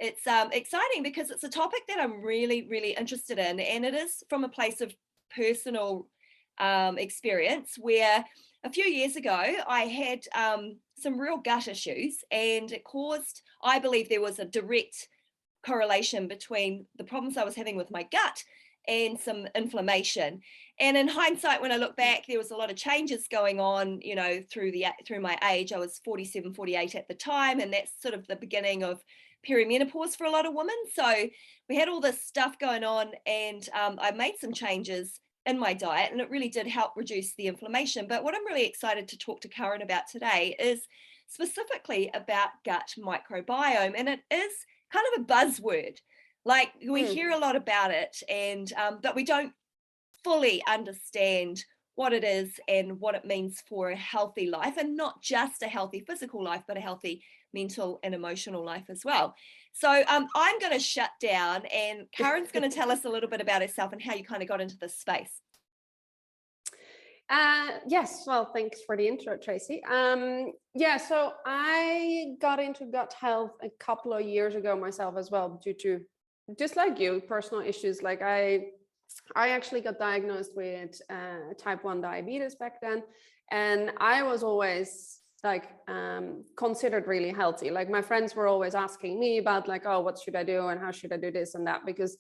It's exciting because it's a topic that I'm really, really interested in, and it is from a place of personal experience where a few years ago I had some real gut issues, and it caused, I believe there was a direct correlation between the problems I was having with my gut and some inflammation. And in hindsight, when I look back, there was a lot of changes going on, you know, through my age. I was 47, 48 at the time, and that's sort of the beginning of perimenopause for a lot of women. So we had all this stuff going on, and I made some changes in my diet, and it really did help reduce the inflammation. But what I'm really excited to talk to Karin about today is specifically about gut microbiome, and it is kind of a buzzword. Like, we hear a lot about it, and but we don't fully understand what it is and what it means for a healthy life, and not just a healthy physical life, but a healthy mental and emotional life as well. So I'm going to shut down, and Karin's going to tell us a little bit about herself and how you kind of got into this space. Yes, well, thanks for the intro, Tracy. Yeah, so I got into gut health a couple of years ago myself as well, due to, just like you, personal issues. Like I actually got diagnosed with type 1 diabetes back then, and I was always like considered really healthy. Like my friends were always asking me about like, oh, what should I do and how should I do this and that, because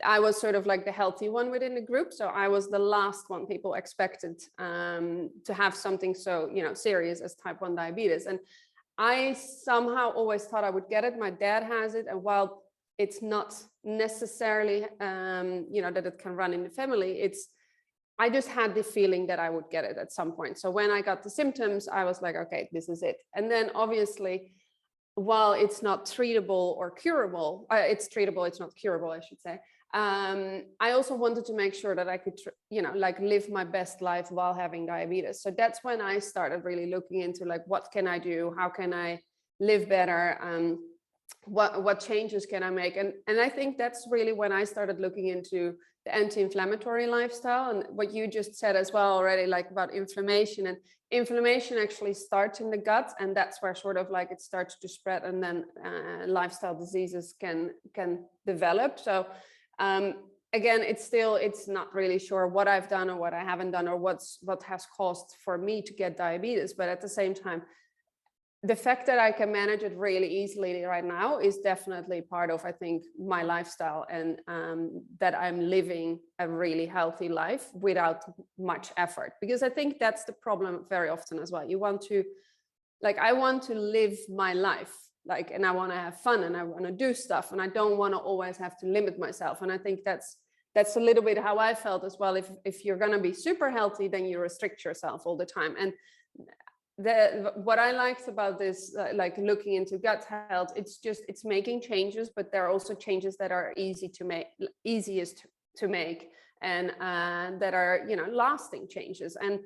I was sort of like the healthy one within the group. So I was the last one people expected to have something so, you know, serious as type 1 diabetes. And I somehow always thought I would get it. My dad has it. And while it's not necessarily, you know, that it can run in the family, I just had the feeling that I would get it at some point. So when I got the symptoms, I was like, okay, this is it. And then obviously, while it's not treatable or curable, it's treatable, it's not curable, I should say. I also wanted to make sure that I could, you know, like live my best life while having diabetes. So that's when I started really looking into like, what can I do? How can I live better? What changes can I make? And I think that's really when I started looking into the anti-inflammatory lifestyle, and what you just said as well already, like about inflammation. And inflammation actually starts in the gut, and that's where sort of like it starts to spread, and then lifestyle diseases can develop. So again, it's not really sure what I've done or what I haven't done, or what has caused for me to get diabetes. But at the same time, the fact that I can manage it really easily right now is definitely part of, I think, my lifestyle, and that I'm living a really healthy life without much effort. Because I think that's the problem very often as well. You want to, like, I want to live my life, like, and I want to have fun, and I want to do stuff, and I don't want to always have to limit myself. And I think that's a little bit how I felt as well. If you're going to be super healthy, then you restrict yourself all the time. And what I liked about this, like looking into gut health, it's making changes, but there are also changes that are easiest to make, and that are, you know, lasting changes. And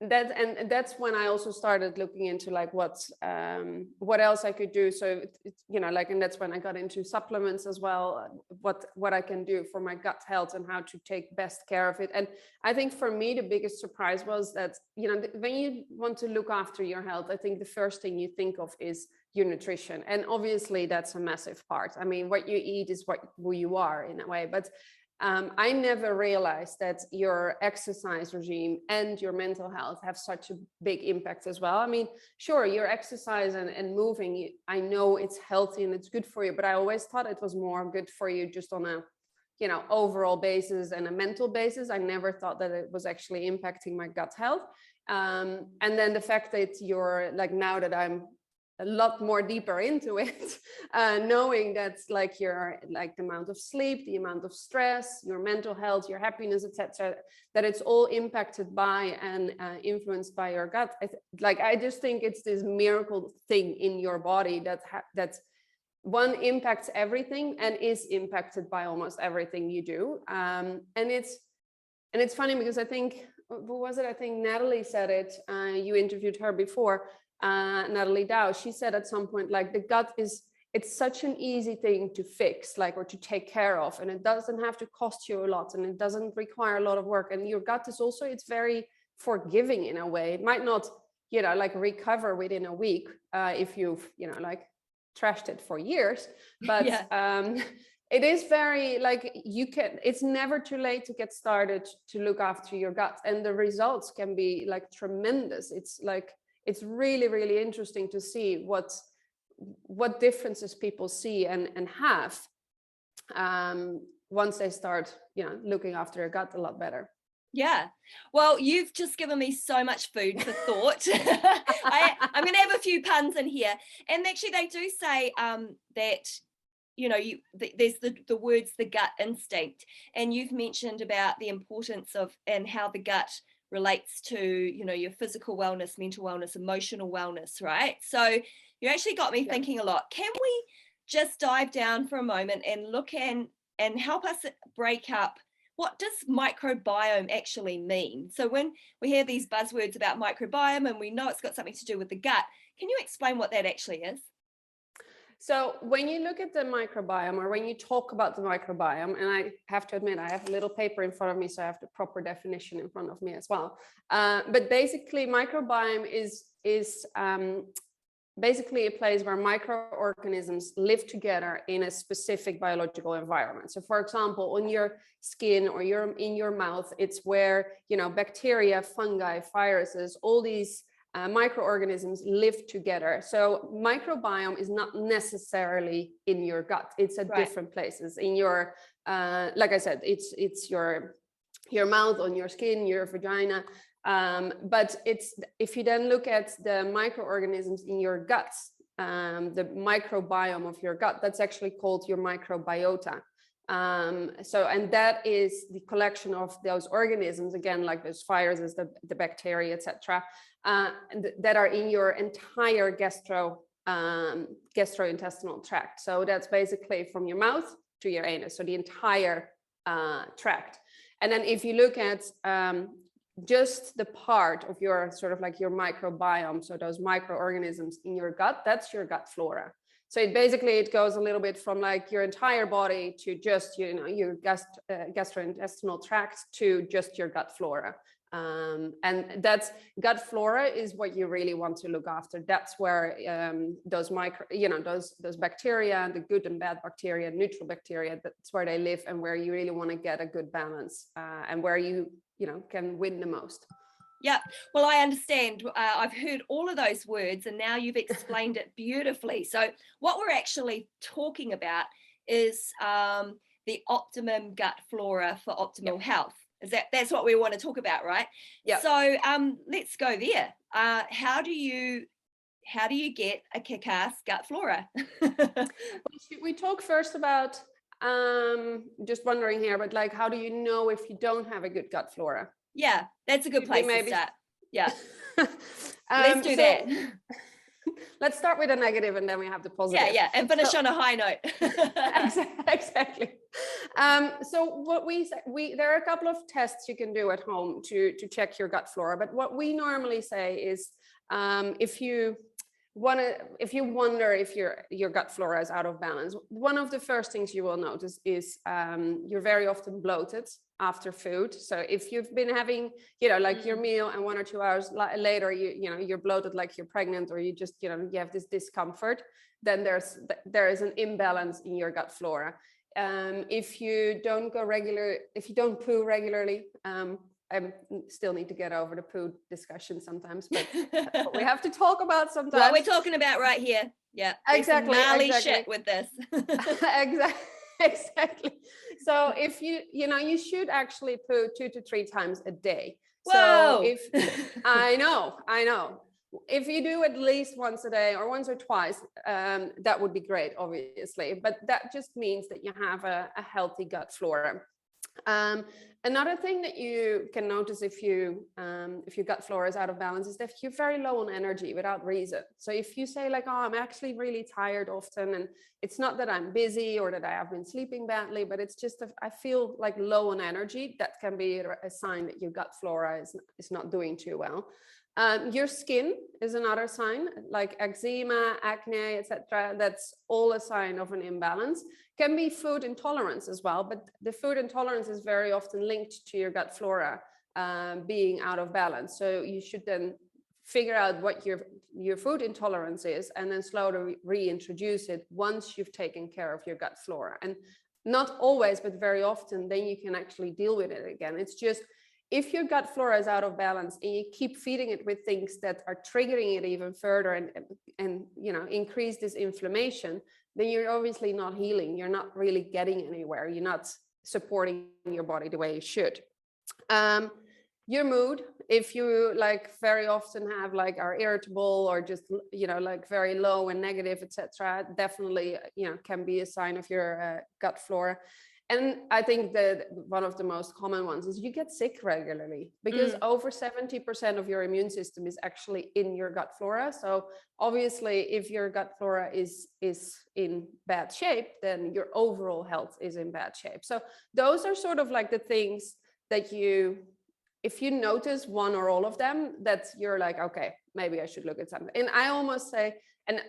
that's when I also started looking into like what else I could do. So it's, you know, like, and that's when I got into supplements as well, what I can do for my gut health and how to take best care of it. And I think for me, the biggest surprise was that, you know, when you want to look after your health, I think the first thing you think of is your nutrition. And obviously that's a massive part. I mean, what you eat is who you are in a way, but I never realized that your exercise regime and your mental health have such a big impact as well. I mean, sure, your exercise and moving, I know it's healthy and it's good for you, but I always thought it was more good for you just on a, you know, overall basis and a mental basis. I never thought that it was actually impacting my gut health. And then the fact that you're like, now that I'm a lot more deeper into it, knowing that's like your, like the amount of sleep, the amount of stress, your mental health, your happiness, etc., that it's all impacted by and influenced by your gut. I just think it's this miracle thing in your body that's one impacts everything and is impacted by almost everything you do. And it's funny because I think, who was it? I think Natalie said it. You interviewed her before. Natalie Dow, she said at some point, like, the gut it's such an easy thing to fix, like, or to take care of, and it doesn't have to cost you a lot, and it doesn't require a lot of work. And your gut is also, it's very forgiving in a way. It might not, you know, like recover within a week if you've, you know, like trashed it for years, but Yeah. it is very like it's never too late to get started to look after your gut, and the results can be like tremendous. It's really, really interesting to see what differences people see and have once they start, looking after their gut a lot better. Yeah. Well, you've just given me so much food for thought. I'm going to have a few puns in here. And actually, they do say that, there's the words, the gut instinct. And you've mentioned about the importance of and how the gut relates to, your physical wellness, mental wellness, emotional wellness, right? So you actually got me thinking a lot. Can we just dive down for a moment and look and help us break up what does microbiome actually mean? So when we hear these buzzwords about microbiome and we know it's got something to do with the gut, can you explain what that actually is? So when you look at the microbiome, or when you talk about the microbiome, and I have to admit, I have a little paper in front of me, so I have the proper definition in front of me as well. But basically, microbiome is basically a place where microorganisms live together in a specific biological environment. So for example, on your skin or in your mouth, it's where, bacteria, fungi, viruses, all these microorganisms live together. So microbiome is not necessarily in your gut. It's at different places in your, like I said, it's your mouth, on your skin, your vagina. But if you then look at the microorganisms in your guts, the microbiome of your gut, that's actually called your microbiota. And that is the collection of those organisms, again, like those viruses, the bacteria, etc., that are in your entire gastrointestinal tract. So that's basically from your mouth to your anus, so the entire tract. And then if you look at just the part of your sort of like your microbiome, so those microorganisms in your gut, that's your gut flora. So it goes a little bit from like your entire body to just, your gastrointestinal tract to just your gut flora. And that's gut flora is what you really want to look after. That's where those those bacteria, the good and bad bacteria, neutral bacteria, that's where they live, and where you really want to get a good balance, and where you can win the most. Yeah, well, I understand. I've heard all of those words, and now you've explained it beautifully. So what we're actually talking about is the optimum gut flora for optimal health. That's what we want to talk about, right? Yeah. So let's go there. How do you get a kick-ass gut flora? Should we talk first about just wondering here, but like, how do you know if you don't have a good gut flora? Yeah, that's a good place to start. Yeah. Let's do that. Let's start with a negative and then we have the positive. Yeah, and finish on a high note. Exactly. So what there are a couple of tests you can do at home to check your gut flora, but what we normally say is if you wonder if your gut flora is out of balance, one of the first things you will notice is you're very often bloated after food. So if you've been having, like your meal and 1 or 2 hours later, you're bloated like you're pregnant, or you just, you have this discomfort, then there is an imbalance in your gut flora. If you don't poo regularly, I still need to get over the poo discussion sometimes, but that's what we have to talk about sometimes. What we're talking about right here. Yeah. Exactly. Gnarly shit with this. Exactly. So if you should actually poo 2 to 3 times a day. Whoa. So I know. If you do at least once a day or once or twice, that would be great, obviously. But that just means that you have a healthy gut flora. Another thing that you can notice if your gut flora is out of balance is that you're very low on energy without reason. So if you say like, oh, I'm actually really tired often, and it's not that I'm busy or that I have been sleeping badly, but it's just I feel like low on energy, that can be a sign that your gut flora is not doing too well. Your skin is another sign, like eczema, acne, etc. That's all a sign of an imbalance. Can be food intolerance as well, but the food intolerance is very often linked to your gut flora being out of balance. So you should then figure out what your food intolerance is, and then slowly reintroduce it once you've taken care of your gut flora. And not always, but very often, then you can actually deal with it again. It's just, if your gut flora is out of balance and you keep feeding it with things that are triggering it even further and increase this inflammation, then you're obviously not healing. You're not really getting anywhere. You're not supporting your body the way you should. Your mood, if you very often have are irritable or just very low and negative, etc., definitely can be a sign of your gut flora. And I think that one of the most common ones is you get sick regularly, because over 70% of your immune system is actually in your gut flora. So obviously, if your gut flora is in bad shape, then your overall health is in bad shape. So those are sort of the things that if you notice one or all of them, that you're okay, maybe I should look at something. And I almost say, and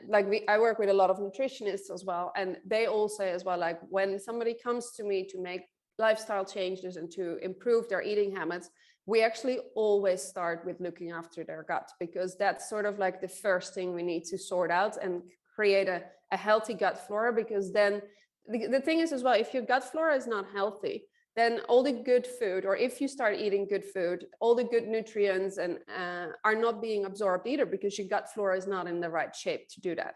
I work with a lot of nutritionists as well, and they all say as well, when somebody comes to me to make lifestyle changes and to improve their eating habits, we actually always start with looking after their gut, because that's sort of the first thing we need to sort out and create a healthy gut flora. Because then the thing is as well, if your gut flora is not healthy, then all the good food, or if you start eating good food, all the good nutrients and are not being absorbed either, because your gut flora is not in the right shape to do that.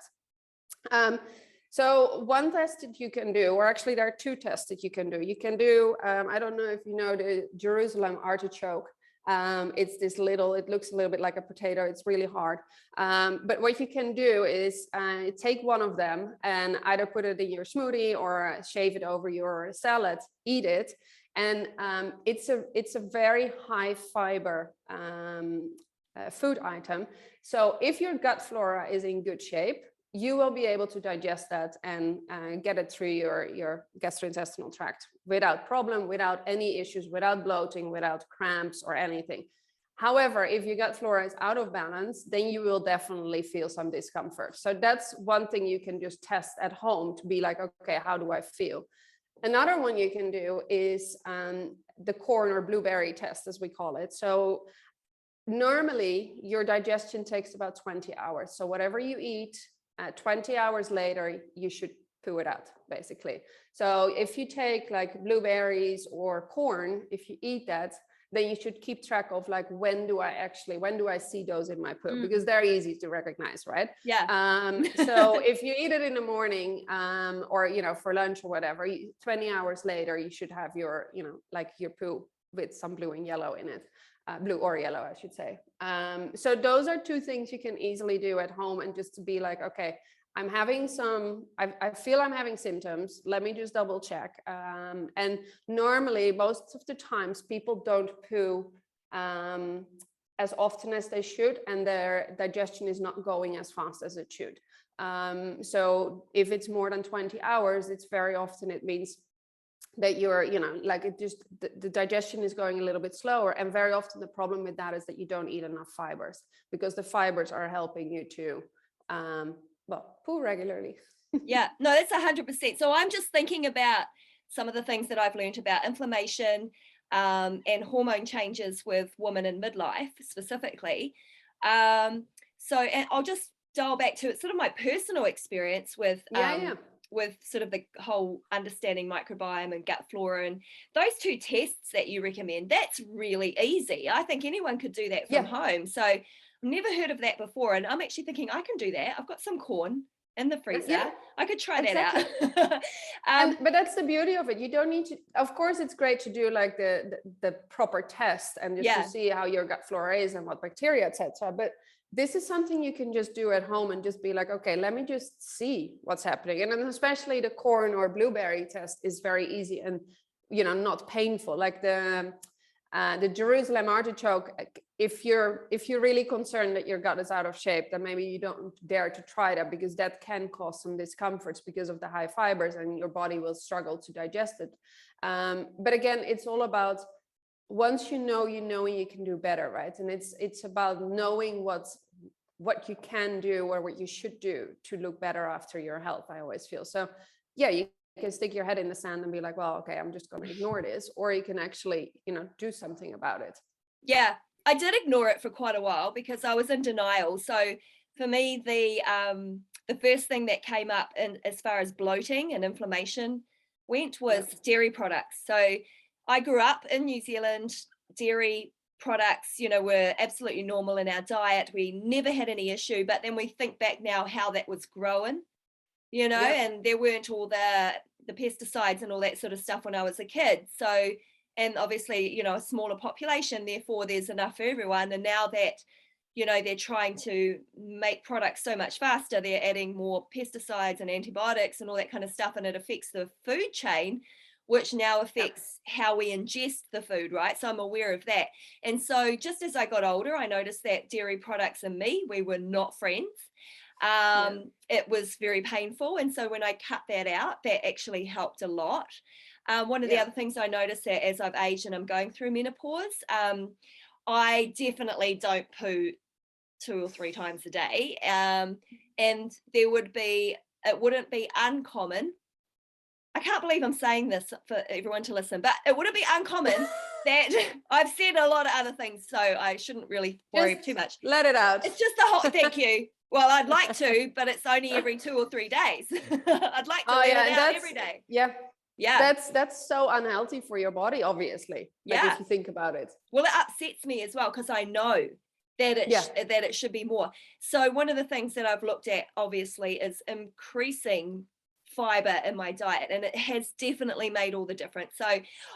So one test that you can do, or actually there are two tests that you can do. You can do, I don't know if you know the Jerusalem artichoke. It's this little, it looks a little bit like a potato. It's really hard. But what you can do is take one of them and either put it in your smoothie or shave it over your salad, eat it. And it's a very high fiber food item. So if your gut flora is in good shape, you will be able to digest that and get it through your gastrointestinal tract without problem, without any issues, without bloating, without cramps or anything. However, if your gut flora is out of balance, then you will definitely feel some discomfort. So that's one thing you can just test at home to be okay, how do I feel? Another one you can do is the corn or blueberry test, as we call it. So normally your digestion takes about 20 hours. So whatever you eat, 20 hours later, you should poo it out, basically. So if you take blueberries or corn, if you eat that, then you should keep track of when do I see those in my poo, because they're easy to recognize, right? Yeah. So if you eat it in the morning or, for lunch or whatever, 20 hours later, you should have your, your poo with some blue and yellow in it. Blue or yellow, I should say. So those are two things you can easily do at home, and just to be okay, I feel I'm having symptoms. Let me just double check. And normally, most of the times, people don't poo as often as they should, and their digestion is not going as fast as it should. So if it's more than 20 hours, it's very often, it means that you're, the digestion is going a little bit slower. And very often the problem with that is that you don't eat enough fibers, because the fibers are helping you to, poo regularly. Yeah, no, that's 100%. So I'm just thinking about some of the things that I've learned about inflammation and hormone changes with women in midlife specifically. So, and I'll just dial back to it, sort of my personal experience with sort of the whole understanding microbiome and gut flora, and those two tests that you recommend, that's really easy. I think anyone could do that from home. So I've never heard of that before. And I'm actually thinking I can do that. I've got some corn in the freezer. Yeah, I could try exactly. that out. But that's the beauty of it. You don't need to, of course, it's great to do the proper test and just to see how your gut flora is and what bacteria, etc. But this is something you can just do at home and just be okay, let me just see what's happening. And then especially the corn or blueberry test is very easy and, not painful. The Jerusalem artichoke, if you're really concerned that your gut is out of shape, then maybe you don't dare to try that, because that can cause some discomforts because of the high fibers, and your body will struggle to digest it. But again, it's all about, once you know, and you can do better, right? And it's about knowing what you can do or what you should do to look better after your health, I always feel. So yeah, you can stick your head in the sand and be well, okay, I'm just going to ignore this, or you can actually, do something about it. Yeah, I did ignore it for quite a while because I was in denial. So for me, the first thing that came up in as far as bloating and inflammation went was Yep. dairy products. So I grew up in New Zealand. Dairy products, were absolutely normal in our diet. We never had any issue. But then we think back now how that was grown, Yep. and there weren't all the pesticides and all that sort of stuff when I was a kid. So, and obviously, a smaller population, therefore there's enough for everyone. And now that, they're trying to make products so much faster, they're adding more pesticides and antibiotics and all that kind of stuff, and it affects the food chain, which now affects how we ingest the food, right? So I'm aware of that. And so just as I got older, I noticed that dairy products and me, we were not friends. It was very painful. And so when I cut that out, that actually helped a lot. One of the other things I noticed that as I've aged and I'm going through menopause, I definitely don't poo 2 or 3 times a day. And it wouldn't be uncommon. I can't believe I'm saying this for everyone to listen, but it wouldn't be uncommon that I've said a lot of other things, so I shouldn't really worry too much. Let it out. It's just the hot, thank you. Well, I'd like to, but it's only every 2 or 3 days. I'd like to let it out every day. Yeah. Yeah. That's so unhealthy for your body, obviously. Like if you think about it. Well, it upsets me as well because I know that it should be more. So one of the things that I've looked at, obviously, is increasing fiber in my diet, and it has definitely made all the difference. So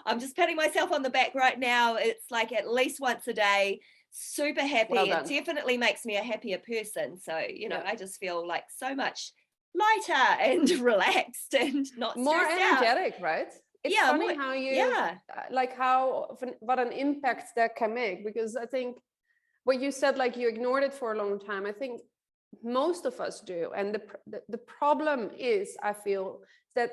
I'm just patting myself on the back right now. It's like at least once a day. Super happy. Well done. It definitely makes me a happier person. So, I just feel like so much lighter and relaxed and not more energetic, out. right? It's funny how you like what an impact that can make, because I think what you said, like you ignored it for a long time. I think most of us do, and the problem is, I feel that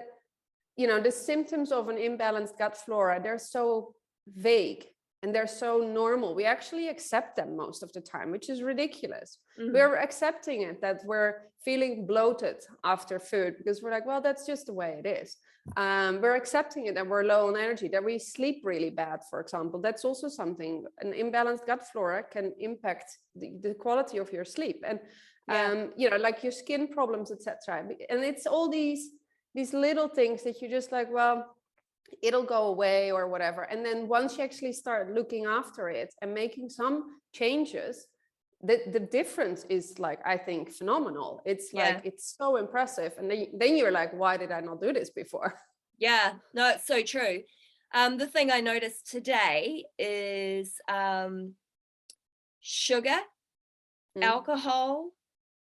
the symptoms of an imbalanced gut flora, they're so vague and they're so normal. We actually accept them most of the time, which is ridiculous. We're accepting it, that we're feeling bloated after food because we're like, well, that's just the way it is. We're accepting it that we're low on energy, that we sleep really bad, for example. That's also something. An imbalanced gut flora can impact the quality of your sleep, and like your skin problems, etc. And it's all these little things that you just like, well, it'll go away or whatever. And then once you actually start looking after it and making some changes, the difference is, like, I think, phenomenal. It's like, it's so impressive. And then you're like, why did I not do this before? Yeah, no, it's so true. The thing I noticed today is sugar, alcohol.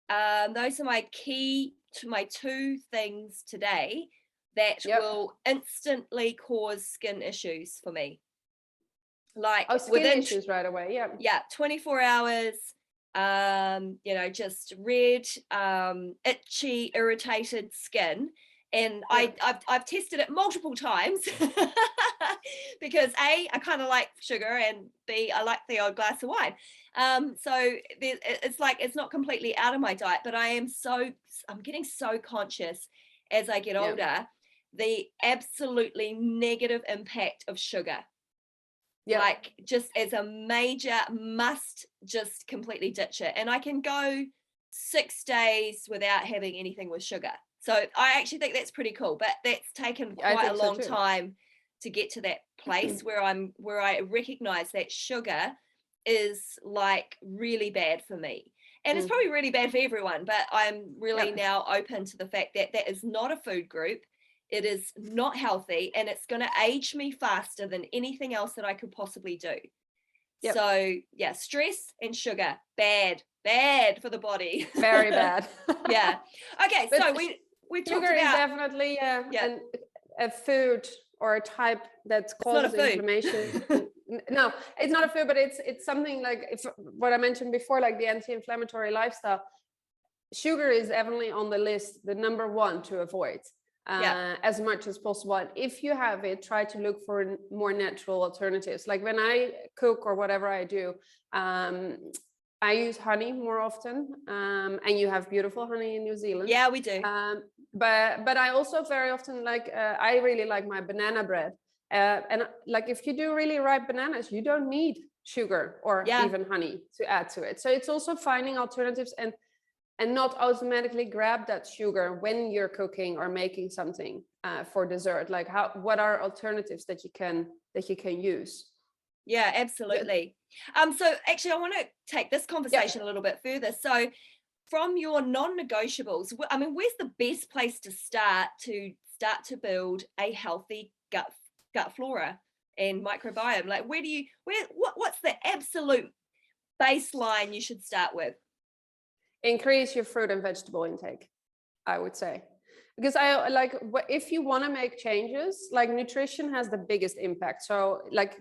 Those are my 2 things today that will instantly cause skin issues for me. Like skin issues right away. 24 hours. Just red, itchy, irritated skin. And I've tested it multiple times because A, I kind of like sugar, and B, I like the odd glass of wine. So it's like, it's not completely out of my diet, but I'm getting so conscious as I get older, the absolutely negative impact of sugar. Like, just as a major must, just completely ditch it. And I can go 6 days without having anything with sugar. So I actually think that's pretty cool, but that's taken quite a long time to get to that place where I recognize that sugar is like really bad for me. And it's probably really bad for everyone, but I'm really now open to the fact that that is not a food group. It is not healthy, and it's going to age me faster than anything else that I could possibly do. So stress and sugar, bad for the body. Very bad. Okay, but so we talked sugar about, is definitely a food or a type that causes inflammation. No, it's not a food, but it's something like what I mentioned before, like the anti-inflammatory lifestyle. Sugar is definitely on the list, the number 1 to avoid. As much as possible. And if you have it, try to look for more natural alternatives. Like when I cook or whatever I do, I use honey more often. And you have beautiful honey in New Zealand. Yeah, we do. But I also very often I really like my banana bread. And like if you do really ripe bananas, you don't need sugar or even honey to add to it. So it's also finding alternatives and not automatically grab that sugar when you're cooking or making something for dessert. Like what are alternatives that you can use? Yeah, absolutely. So actually, I want to take this conversation a little bit further. So from your non-negotiables, I mean, where's the best place to start to build a healthy gut flora and microbiome? Like, what's the absolute baseline you should start with? Increase your fruit and vegetable intake, I would say. Because if you want to make changes, like nutrition has the biggest impact. So like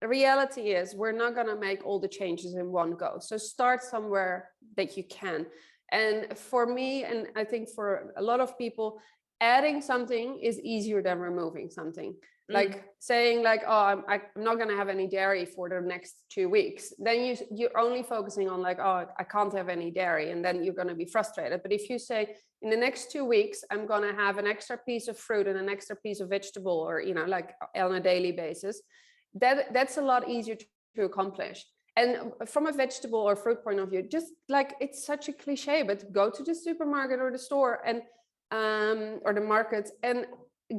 the reality is we're not going to make all the changes in one go. So start somewhere that you can. And for me, and I think for a lot of people, adding something is easier than removing something. Like saying like, oh, I'm not going to have any dairy for the next 2 weeks. Then you're only focusing on like, oh, I can't have any dairy. And then you're going to be frustrated. But if you say in the next 2 weeks, I'm going to have an extra piece of fruit and an extra piece of vegetable, or, like on a daily basis, that's a lot easier to accomplish. And from a vegetable or fruit point of view, just like, it's such a cliche, but go to the supermarket or the store and or the market and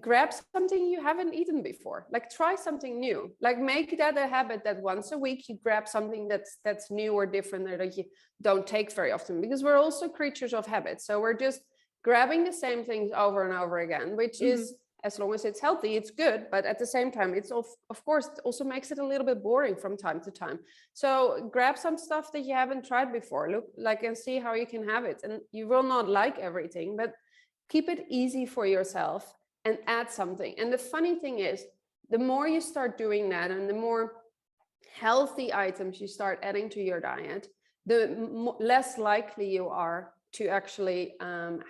grab something you haven't eaten before. Like try something new. Like make that a habit that once a week you grab something that's new or different, or that you don't take very often, because we're also creatures of habit. So we're just grabbing the same things over and over again, which is, as long as it's healthy, it's good. But at the same time, it's of course also makes it a little bit boring from time to time. So grab some stuff that you haven't tried before, look like, and see how you can have it. And you will not like everything, but keep it easy for yourself and add something. And the funny thing is, the more you start doing that and the more healthy items you start adding to your diet, the less likely you are to actually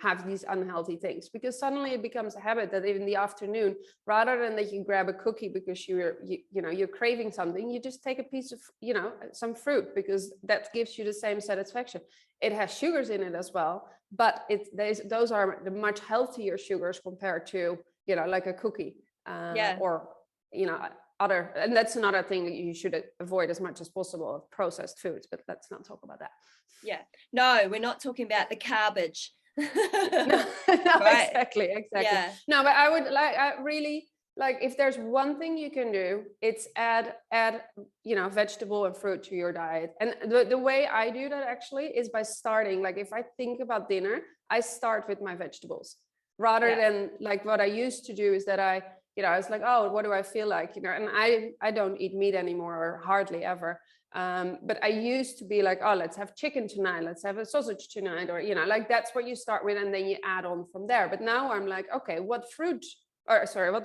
have these unhealthy things, because suddenly it becomes a habit that in the afternoon, rather than that you grab a cookie because you're craving something, you just take a piece of some fruit, because that gives you the same satisfaction. It has sugars in it as well, but those are the much healthier sugars compared to like a cookie or other. And that's another thing that you should avoid as much as possible, of processed foods, but let's not talk about that. Yeah, no, we're not talking about the garbage. no, right. Exactly. Yeah. No, but I really like, if there's one thing you can do, it's add vegetable and fruit to your diet. And the way I do that actually is by starting, like if I think about dinner, I start with my vegetables, rather than like what I used to do is that I was like, oh, what do I feel like? And I don't eat meat anymore, or hardly ever. But I used to be like, oh, let's have chicken tonight, let's have a sausage tonight, or like that's what you start with, and then you add on from there. But now I'm like, okay, what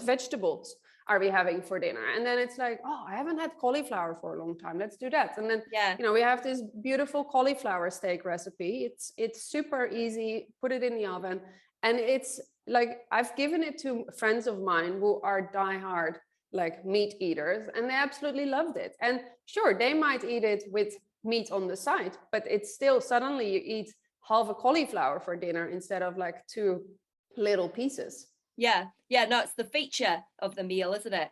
vegetables are we having for dinner? And then it's like, oh, I haven't had cauliflower for a long time, let's do that. And then we have this beautiful cauliflower steak recipe. It's super easy, put it in the oven. And it's like, I've given it to friends of mine who are diehard like meat eaters, and they absolutely loved it. And sure, they might eat it with meat on the side, but it's still, suddenly you eat half a cauliflower for dinner instead of like 2 little pieces. No, it's the feature of the meal, isn't it?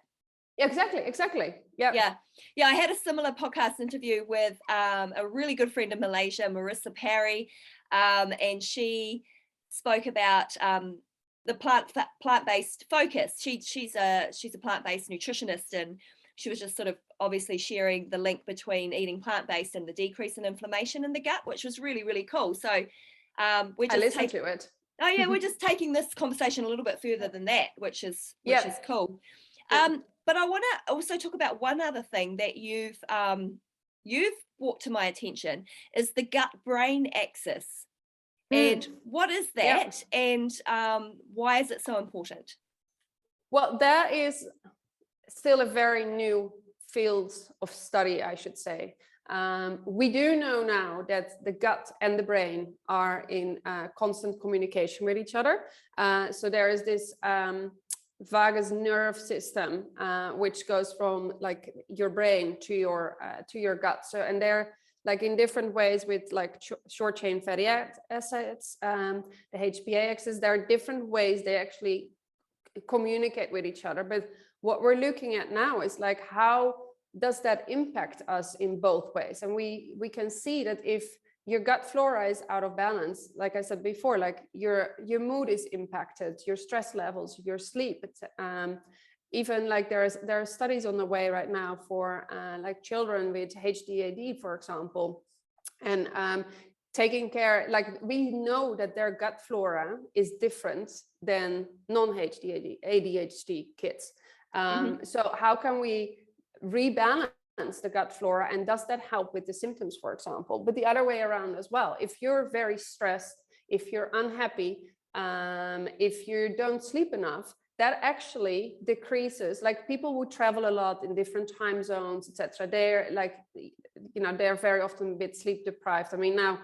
Exactly. Yeah. I had a similar podcast interview with a really good friend in Malaysia, Marissa Parry, and she spoke about the plant-based focus. She's a plant-based nutritionist, and she was just sort of obviously sharing the link between eating plant-based and the decrease in inflammation in the gut, which was really, really cool. So we're just to it. Oh yeah, we're just taking this conversation a little bit further than that, which is cool. But I want to also talk about one other thing that you've brought to my attention, is the gut-brain axis. And what is that? And why is it so important? Well, that is still a very new field of study, I should say. We do know now that the gut and the brain are in constant communication with each other. So there is this vagus nerve system, which goes from like your brain to your gut. So, and they're like in different ways with like short chain fatty acids, the HPA axis. There are different ways they actually communicate with each other. But what we're looking at now is like how does that impact us in both ways? And we can see that if your gut flora is out of balance, like I said before, like your mood is impacted, your stress levels, your sleep. Even like there are studies on the way right now for like children with HDAD, for example, and taking care, like we know that their gut flora is different than non-HDAD ADHD kids. So how can we rebalance the gut flora, and does that help with the symptoms, for example? But the other way around as well, if you're very stressed, if you're unhappy, if you don't sleep enough, that actually decreases, like people who travel a lot in different time zones, etc. They're like, you know, they're very often a bit sleep deprived. I mean, now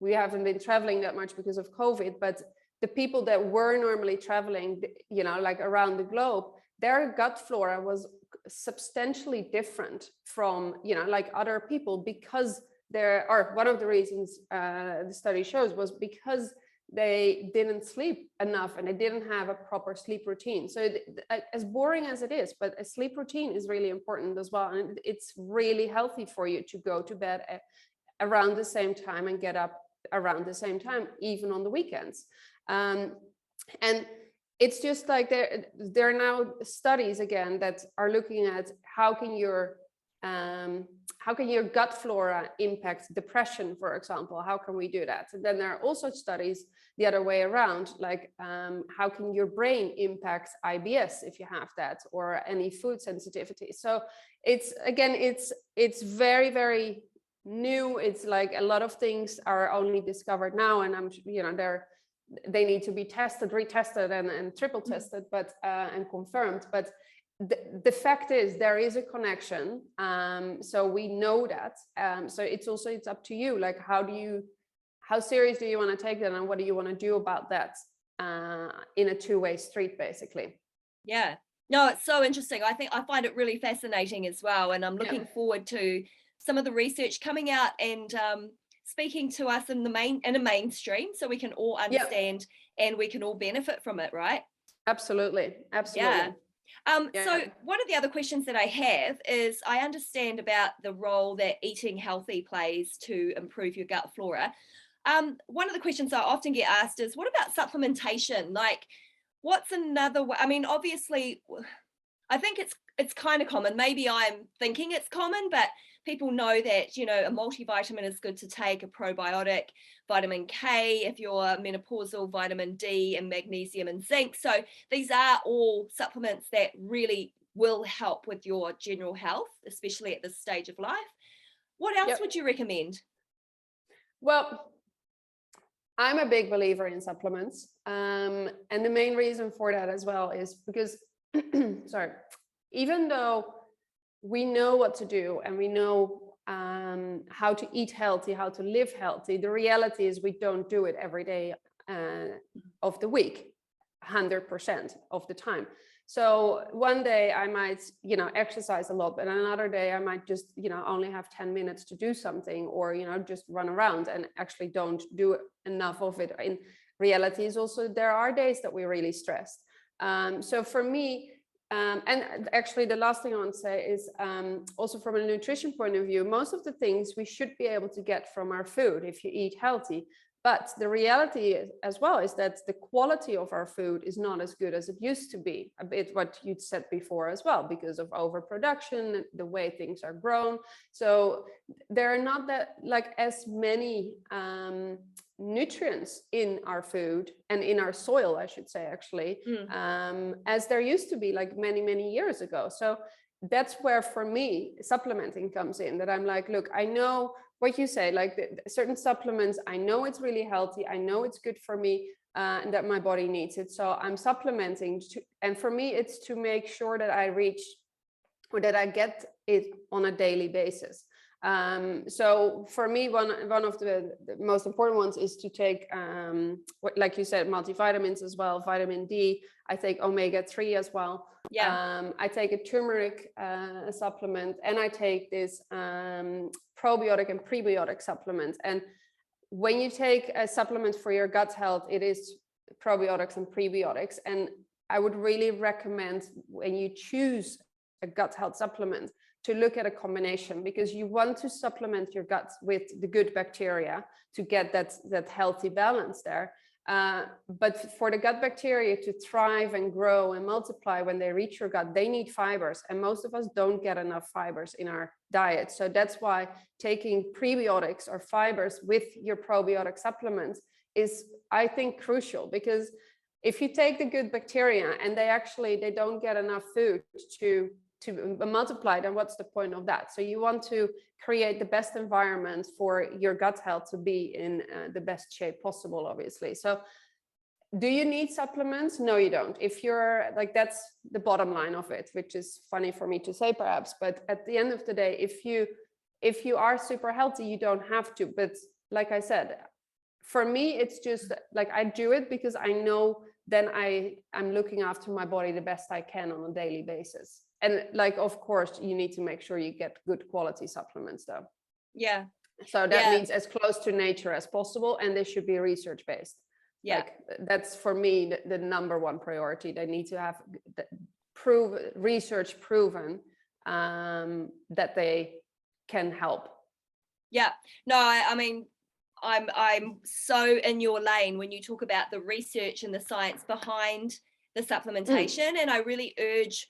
we haven't been traveling that much because of COVID, but the people that were normally traveling, you know, like around the globe, their gut flora was substantially different from, you know, like other people, because there are, one of the reasons the study shows was because they didn't sleep enough and they didn't have a proper sleep routine. So as boring as it is, but a sleep routine is really important as well. And it's really healthy for you to go to bed around the same time and get up around the same time, even on the weekends. And it's just like there are now studies again that are looking at how can your gut flora impact depression, for example. How can we do that? And then there are also studies the other way around, like how can your brain impact IBS if you have that, or any food sensitivity. So it's, again, it's very, very new. It's like a lot of things are only discovered now, and I'm, you know, they need to be tested, retested, and triple tested, but and confirmed. But the fact is there is a connection. So we know that. So it's up to you. Like, how serious do you want to take that, and what do you want to do about that in a two-way street, basically? Yeah. No, it's so interesting. I find it really fascinating as well. And I'm looking forward to some of the research coming out and speaking to us in a mainstream, so we can all understand and we can all benefit from it, right? Absolutely. Yeah. So one of the other questions that I have is, I understand about the role that eating healthy plays to improve your gut flora. One of the questions I often get asked is, what about supplementation? Like, what's another way? I mean, obviously, I think it's kind of common. Maybe I'm thinking it's common, but people know that, you know, a multivitamin is good to take, a probiotic, vitamin K, if you're menopausal, vitamin D, and magnesium and zinc. So these are all supplements that really will help with your general health, especially at this stage of life. What else would you recommend? Well, I'm a big believer in supplements. And the main reason for that as well is because, sorry, even though we know what to do and we know how to eat healthy, how to live healthy, the reality is we don't do it every day of the week, 100% of the time. So one day I might, you know, exercise a lot, but another day I might just, you know, only have 10 minutes to do something, or, you know, just run around and actually don't do enough of it. In reality is also, there are days that we're really stressed. So for me, and actually the last thing I want to say is also from a nutrition point of view, most of the things we should be able to get from our food if you eat healthy. But the reality as well is that the quality of our food is not as good as it used to be, a bit what you'd said before as well, because of overproduction, the way things are grown. So there are not that, like, as many nutrients in our food and in our soil, I should say, actually, as there used to be, like many years ago. So that's where, for me, supplementing comes in, that I'm like, look, I know what you say, like certain supplements, I know it's really healthy, I know it's good for me, and that my body needs it. So I'm supplementing and for me, it's to make sure that I reach, or that I get it on a daily basis. So for me, one of the most important ones is to take, like you said, multivitamins as well, vitamin D. I take omega-3 as well. I take a turmeric supplement, and I take this probiotic and prebiotic supplement. And when you take a supplement for your gut health, it is probiotics and prebiotics. And I would really recommend, when you choose a gut health supplement, to look at a combination, because you want to supplement your gut with the good bacteria to get that healthy balance there. But for the gut bacteria to thrive and grow and multiply when they reach your gut, they need fibers. And most of us don't get enough fibers in our diet. So that's why taking prebiotics or fibers with your probiotic supplements is, I think, crucial. Because if you take the good bacteria and they don't get enough food to multiply, then what's the point of that? So you want to create the best environment for your gut health to be in the best shape possible, obviously. So do you need supplements? No, you don't. If you're like, that's the bottom line of it, which is funny for me to say perhaps, but at the end of the day, if you are super healthy, you don't have to. But like I said, for me, it's just like, I do it because I know then I'm looking after my body the best I can on a daily basis. And like, of course, you need to make sure you get good quality supplements though. Yeah. So that means as close to nature as possible, and they should be research based. Yeah. Like, that's for me the number one priority. They need to have research proven that they can help. Yeah. No, I mean, I'm so in your lane when you talk about the research and the science behind the supplementation. And I really urge,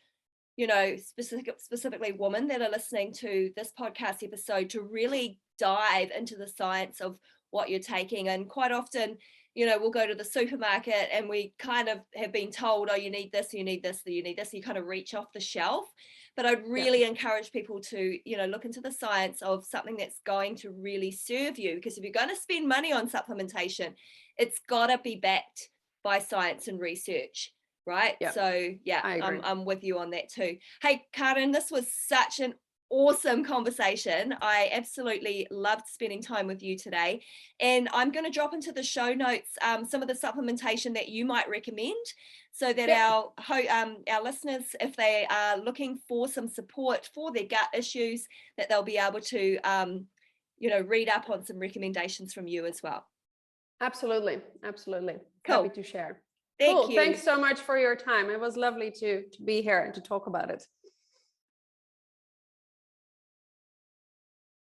you know, specifically women that are listening to this podcast episode to really dive into the science of what you're taking. And quite often, you know, we'll go to the supermarket and we kind of have been told, oh, you need this, you need this, you need this. You kind of reach off the shelf. But I'd really encourage people to, you know, look into the science of something that's going to really serve you. Because if you're going to spend money on supplementation, it's got to be backed by science and research. Right. Yeah. So yeah, I'm with you on that too. Hey, Karin, this was such an awesome conversation. I absolutely loved spending time with you today. And I'm going to drop into the show notes some of the supplementation that you might recommend, so that our listeners, if they are looking for some support for their gut issues, that they'll be able to you know, read up on some recommendations from you as well. Absolutely. Cool. Happy to share. Thank you. Thanks so much for your time. It was lovely to be here and to talk about it.